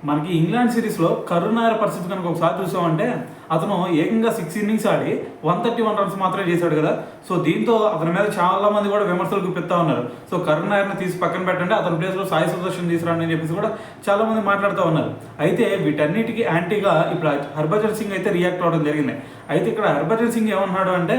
మనకి ఇంగ్లాండ్ సిరీస్లో కరుణార పరిస్థితి కనుక ఒకసారి చూసామంటే అతను ఏకంగా 6 ఇన్నింగ్స్ ఆడి 131 రన్స్ మాత్రమే చేశాడు కదా. సో దీంతో అతని మీద చాలా మంది కూడా విమర్శలు గుప్పిస్తా ఉన్నారు. సో కరుణారని తీసి పక్కన పెట్టండి, అతని ప్లేస్లో సాయి సుదర్శన్ తీసుకురండి అని చెప్పేసి కూడా చాలా మంది మాట్లాడుతూ ఉన్నారు. అయితే వీటన్నిటికీ యాంటీగా ఇప్పుడు హర్భజన్ సింగ్ అయితే రియాక్ట్ అవ్వడం జరిగింది. అయితే ఇక్కడ హర్భజన్ సింగ్ ఏమన్నాడు అంటే,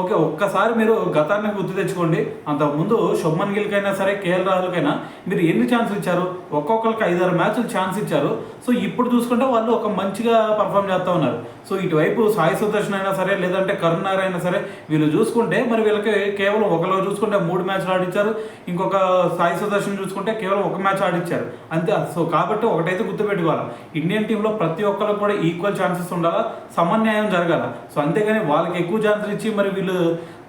ఓకే ఒక్కసారి మీరు గతాన్ని గుర్తు తెచ్చుకోండి, అంతకుముందు శుభ్మన్ గిల్కైనా సరే కేఎల్ రాహుల్కైనా మీరు ఎన్ని ఛాన్సులు ఇచ్చారు, ఒక్కొక్కరికి 5-6 మ్యాచ్లు ఛాన్స్ ఇచ్చారు. సో ఇప్పుడు చూసుకుంటే వాళ్ళు ఒక మంచిగా పర్ఫామ్ చేస్తూ ఉన్నారు. సో ఇటువైపు సాయి సుదర్శన్ అయినా సరే లేదంటే కరుణార్ అయినా సరే వీళ్ళు చూసుకుంటే మరి వీళ్ళకి కేవలం ఒకలో చూసుకుంటే 3 మ్యాచ్లు ఆడిచ్చారు, ఇంకొక సాయి సుదర్శన్ చూసుకుంటే కేవలం 1 మ్యాచ్ ఆడిచ్చారు అంతే. సో కాబట్టి ఒకటైతే గుర్తుపెట్టుకోవాలి, ఇండియన్ టీంలో ప్రతి ఒక్కరికి కూడా ఈక్వల్ ఛాన్సెస్ ఉండాలా, సమన్యాయం జరగాల. సో అంతేగాని వాళ్ళకి ఎక్కువ ఛాన్సులు ఇచ్చి మరి వీళ్ళు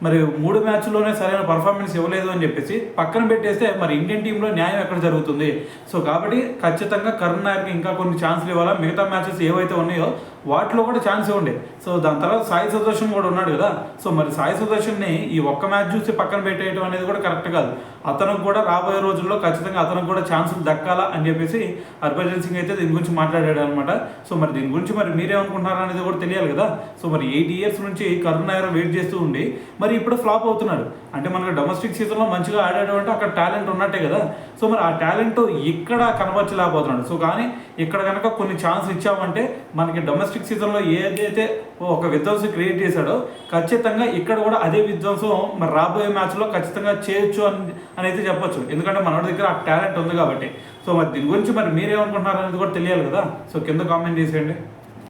3 మ్యాచ్ల్లోనే సరైన పర్ఫార్మెన్స్ ఇవ్వలేదు అని చెప్పేసి పక్కన పెట్టేస్తే మరి ఇండియన్ టీంలో న్యాయం ఎక్కడ జరుగుతుంది? సో కాబట్టి ఖచ్చితంగా కరుణార్కి ఇంకా కొన్ని ఛాన్సులు ఇవ్వాలా. మిగతా మ్యాచెస్ ఏవైతే ఉన్నాయో వాటిలో కూడా ఛాన్స్ ఇవ్వండి. సో దాని తర్వాత సాయి సుదర్శన్ కూడా ఉన్నాడు కదా. సో మరి సాయి సుదర్శన్ని ఈ ఒక్క మ్యాచ్ చూసి పక్కన పెట్టేయడం అనేది కూడా కరెక్ట్ కాదు. అతనికి కూడా రాబోయే రోజుల్లో ఖచ్చితంగా అతనికి కూడా ఛాన్సులు దక్కాలా అని చెప్పేసి హర్భజన్ సింగ్ అయితే దీని గురించి మాట్లాడాడు అనమాట. సో మరి దీని గురించి మరి మీరేమనుకుంటున్నారు అనేది కూడా తెలియాలి కదా. సో మరి 8 ఇయర్స్ నుంచి కరుణార్ వెయిట్ చేస్తూ ఉండి మరి ఇప్పుడు ఫ్లాప్ అవుతున్నాడు అంటే మనకు డొమెస్టిక్ సీజన్లో మంచిగా ఆడాడు అంటే అక్కడ టాలెంట్ ఉన్నట్టే కదా. సో మరి ఆ టాలెంట్ ఇక్కడ కనబరచలేకపోతున్నాడు. సో కానీ ఇక్కడ కనుక కొన్ని ఛాన్స్ ఇచ్చామంటే మనకి డొమెస్టిక్ సీజన్లో ఏదైతే ఒక విధ్వంసం క్రియేట్ చేశాడో ఖచ్చితంగా ఇక్కడ కూడా అదే విధ్వంసం మరి రాబోయే మ్యాచ్లో ఖచ్చితంగా చేయొచ్చు అని అయితే చెప్పొచ్చు. ఎందుకంటే మన దగ్గర ఆ టాలెంట్ ఉంది కాబట్టి. సో మరి దీని గురించి మరి మీరేమనుకుంటున్నారు అనేది కూడా తెలియాలి కదా. సో కింద కామెంట్ చేసేయండి.